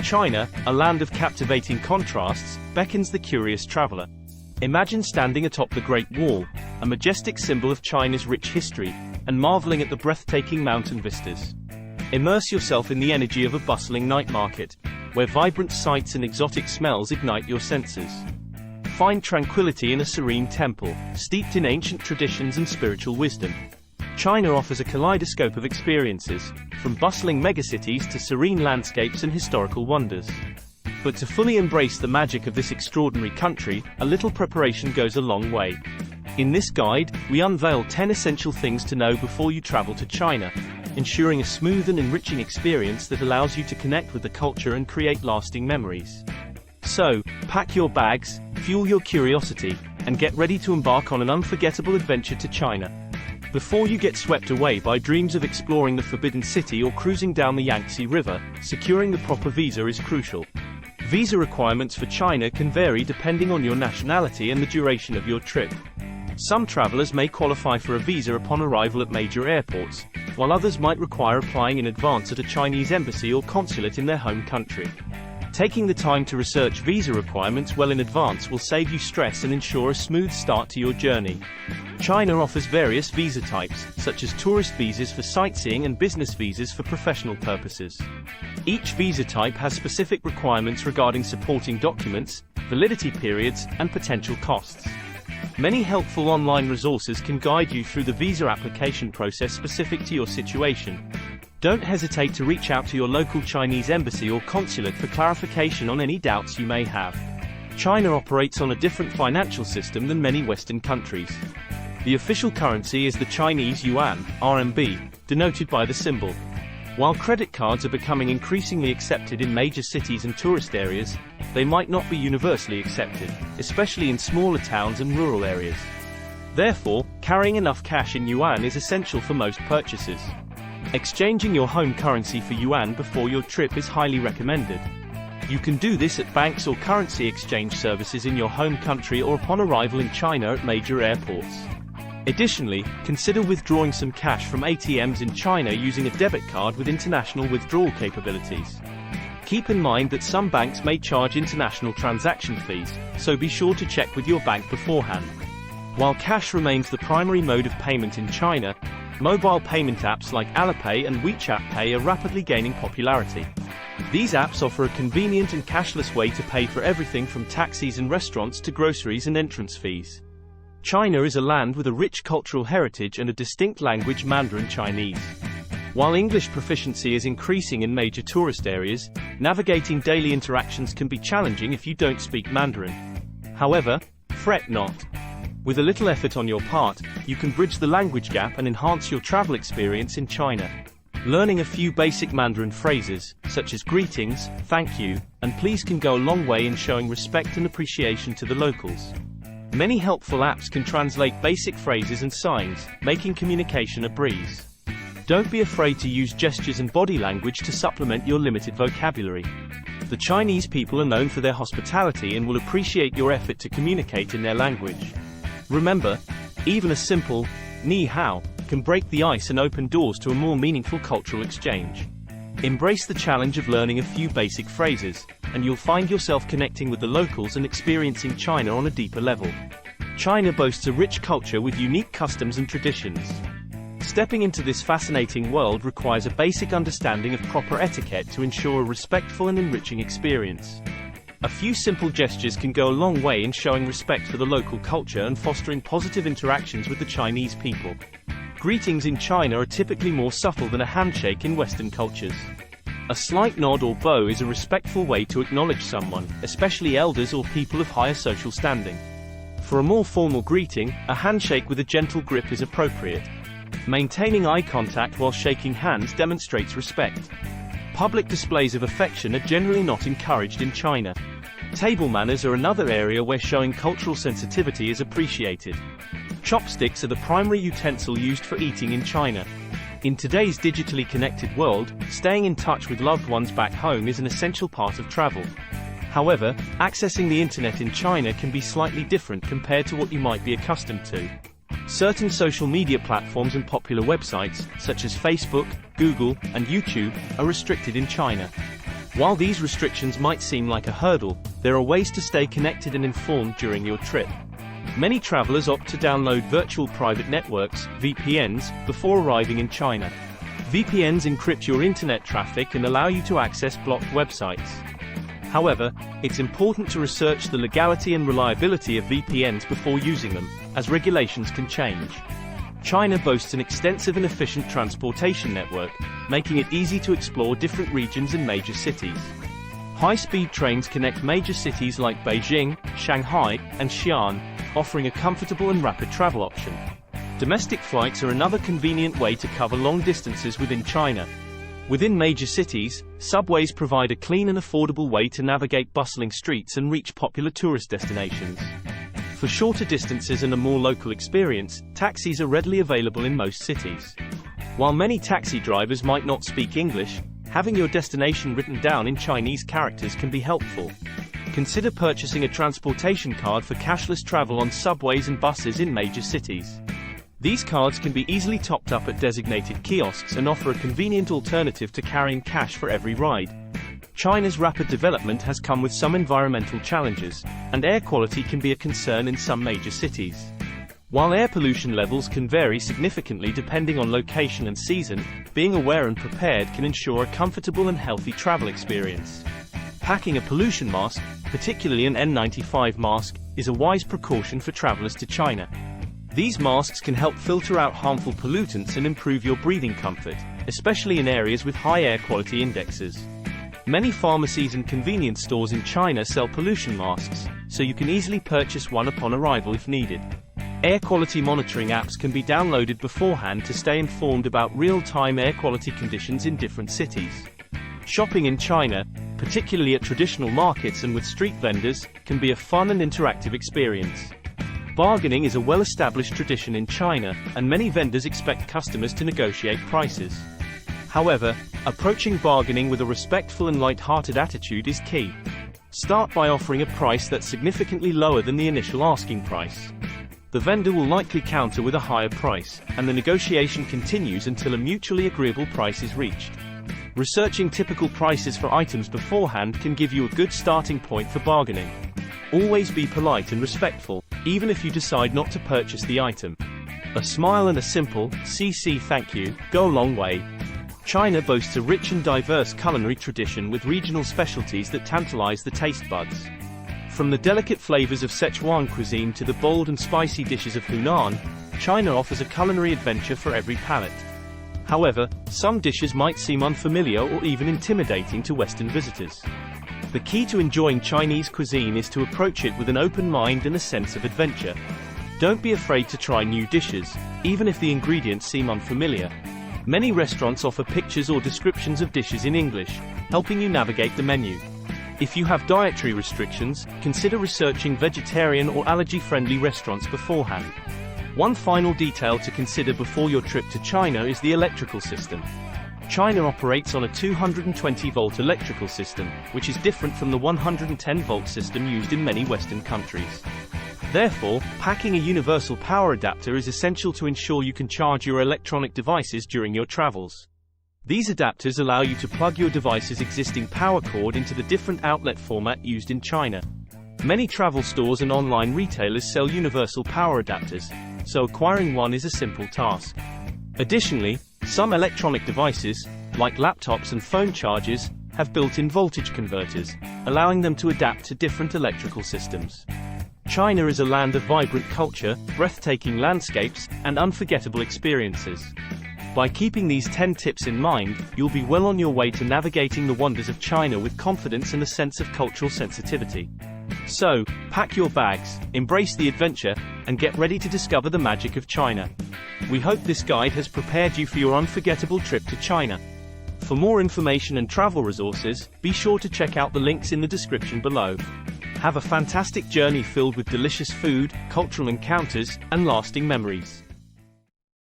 China, a land of captivating contrasts, beckons the curious traveler. Imagine standing atop the Great Wall, a majestic symbol of China's rich history, and marveling at the breathtaking mountain vistas. Immerse yourself in the energy of a bustling night market, where vibrant sights and exotic smells ignite your senses. Find tranquility in a serene temple, steeped in ancient traditions and spiritual wisdom. China offers a kaleidoscope of experiences, from bustling megacities to serene landscapes and historical wonders. But to fully embrace the magic of this extraordinary country, a little preparation goes a long way. In this guide, we unveil 10 essential things to know before you travel to China, ensuring a smooth and enriching experience that allows you to connect with the culture and create lasting memories. So, pack your bags, fuel your curiosity, and get ready to embark on an unforgettable adventure to China. Before you get swept away by dreams of exploring the Forbidden City or cruising down the Yangtze River, securing the proper visa is crucial. Visa requirements for China can vary depending on your nationality and the duration of your trip. Some travelers may qualify for a visa upon arrival at major airports, while others might require applying in advance at a Chinese embassy or consulate in their home country. Taking the time to research visa requirements well in advance will save you stress and ensure a smooth start to your journey. China offers various visa types, such as tourist visas for sightseeing and business visas for professional purposes. Each visa type has specific requirements regarding supporting documents, validity periods, and potential costs. Many helpful online resources can guide you through the visa application process specific to your situation. Don't hesitate to reach out to your local Chinese embassy or consulate for clarification on any doubts you may have. China operates on a different financial system than many Western countries. The official currency is the Chinese yuan, RMB, denoted by the symbol. While credit cards are becoming increasingly accepted in major cities and tourist areas, they might not be universally accepted, especially in smaller towns and rural areas. Therefore, carrying enough cash in yuan is essential for most purchases. Exchanging your home currency for yuan before your trip is highly recommended. You can do this at banks or currency exchange services in your home country or upon arrival in China at major airports. Additionally, consider withdrawing some cash from ATMs in China using a debit card with international withdrawal capabilities. Keep in mind that some banks may charge international transaction fees, so be sure to check with your bank beforehand. While cash remains the primary mode of payment in China, mobile payment apps like Alipay and WeChat Pay are rapidly gaining popularity. These apps offer a convenient and cashless way to pay for everything from taxis and restaurants to groceries and entrance fees. China is a land with a rich cultural heritage and a distinct language, Mandarin Chinese. While English proficiency is increasing in major tourist areas, navigating daily interactions can be challenging if you don't speak Mandarin. However, fret not. With a little effort on your part, you can bridge the language gap and enhance your travel experience in China. Learning a few basic Mandarin phrases, such as greetings, thank you, and please can go a long way in showing respect and appreciation to the locals. Many helpful apps can translate basic phrases and signs, making communication a breeze. Don't be afraid to use gestures and body language to supplement your limited vocabulary. The Chinese people are known for their hospitality and will appreciate your effort to communicate in their language. Remember, even a simple, ni hao, can break the ice and open doors to a more meaningful cultural exchange. Embrace the challenge of learning a few basic phrases, and you'll find yourself connecting with the locals and experiencing China on a deeper level. China boasts a rich culture with unique customs and traditions. Stepping into this fascinating world requires a basic understanding of proper etiquette to ensure a respectful and enriching experience. A few simple gestures can go a long way in showing respect for the local culture and fostering positive interactions with the Chinese people. Greetings in China are typically more subtle than a handshake in Western cultures. A slight nod or bow is a respectful way to acknowledge someone, especially elders or people of higher social standing. For a more formal greeting, a handshake with a gentle grip is appropriate. Maintaining eye contact while shaking hands demonstrates respect. Public displays of affection are generally not encouraged in China. Table manners are another area where showing cultural sensitivity is appreciated. Chopsticks are the primary utensil used for eating in China. In today's digitally connected world, staying in touch with loved ones back home is an essential part of travel. However, accessing the internet in China can be slightly different compared to what you might be accustomed to. Certain social media platforms and popular websites, such as Facebook, Google, and YouTube, are restricted in China. While these restrictions might seem like a hurdle, there are ways to stay connected and informed during your trip. Many travelers opt to download virtual private networks, VPNs, before arriving in China. VPNs encrypt your internet traffic and allow you to access blocked websites. However, it's important to research the legality and reliability of VPNs before using them, as regulations can change. China boasts an extensive and efficient transportation network, making it easy to explore different regions and major cities. High-speed trains connect major cities like Beijing, Shanghai, and Xi'an, offering a comfortable and rapid travel option. Domestic flights are another convenient way to cover long distances within China. Within major cities, subways provide a clean and affordable way to navigate bustling streets and reach popular tourist destinations. For shorter distances and a more local experience, taxis are readily available in most cities. While many taxi drivers might not speak English, having your destination written down in Chinese characters can be helpful. Consider purchasing a transportation card for cashless travel on subways and buses in major cities. These cards can be easily topped up at designated kiosks and offer a convenient alternative to carrying cash for every ride. China's rapid development has come with some environmental challenges, and air quality can be a concern in some major cities. While air pollution levels can vary significantly depending on location and season, being aware and prepared can ensure a comfortable and healthy travel experience. Packing a pollution mask, particularly an N95 mask, is a wise precaution for travelers to China. These masks can help filter out harmful pollutants and improve your breathing comfort, especially in areas with high air quality indexes. Many pharmacies and convenience stores in China sell pollution masks, so you can easily purchase one upon arrival if needed. Air quality monitoring apps can be downloaded beforehand to stay informed about real-time air quality conditions in different cities. Shopping in China, particularly at traditional markets and with street vendors, can be a fun and interactive experience. Bargaining is a well-established tradition in China, and many vendors expect customers to negotiate prices. However, approaching bargaining with a respectful and light-hearted attitude is key. Start by offering a price that's significantly lower than the initial asking price. The vendor will likely counter with a higher price, and the negotiation continues until a mutually agreeable price is reached. Researching typical prices for items beforehand can give you a good starting point for bargaining. Always be polite and respectful, even if you decide not to purchase the item. A smile and a simple, "CC thank you," go a long way. China boasts a rich and diverse culinary tradition with regional specialties that tantalize the taste buds. From the delicate flavors of Sichuan cuisine to the bold and spicy dishes of Hunan, China offers a culinary adventure for every palate. However, some dishes might seem unfamiliar or even intimidating to Western visitors. The key to enjoying Chinese cuisine is to approach it with an open mind and a sense of adventure. Don't be afraid to try new dishes, even if the ingredients seem unfamiliar. Many restaurants offer pictures or descriptions of dishes in English, helping you navigate the menu. If you have dietary restrictions, consider researching vegetarian or allergy-friendly restaurants beforehand. One final detail to consider before your trip to China is the electrical system. China operates on a 220-volt electrical system, which is different from the 110-volt system used in many Western countries. Therefore, packing a universal power adapter is essential to ensure you can charge your electronic devices during your travels. These adapters allow you to plug your device's existing power cord into the different outlet format used in China. Many travel stores and online retailers sell universal power adapters, so acquiring one is a simple task. Additionally, some electronic devices, like laptops and phone chargers, have built-in voltage converters, allowing them to adapt to different electrical systems. China is a land of vibrant culture, breathtaking landscapes, and unforgettable experiences. By keeping these 10 tips in mind, you'll be well on your way to navigating the wonders of China with confidence and a sense of cultural sensitivity. So, pack your bags, embrace the adventure, and get ready to discover the magic of China. We hope this guide has prepared you for your unforgettable trip to China. For more information and travel resources, be sure to check out the links in the description below. Have a fantastic journey filled with delicious food, cultural encounters, and lasting memories.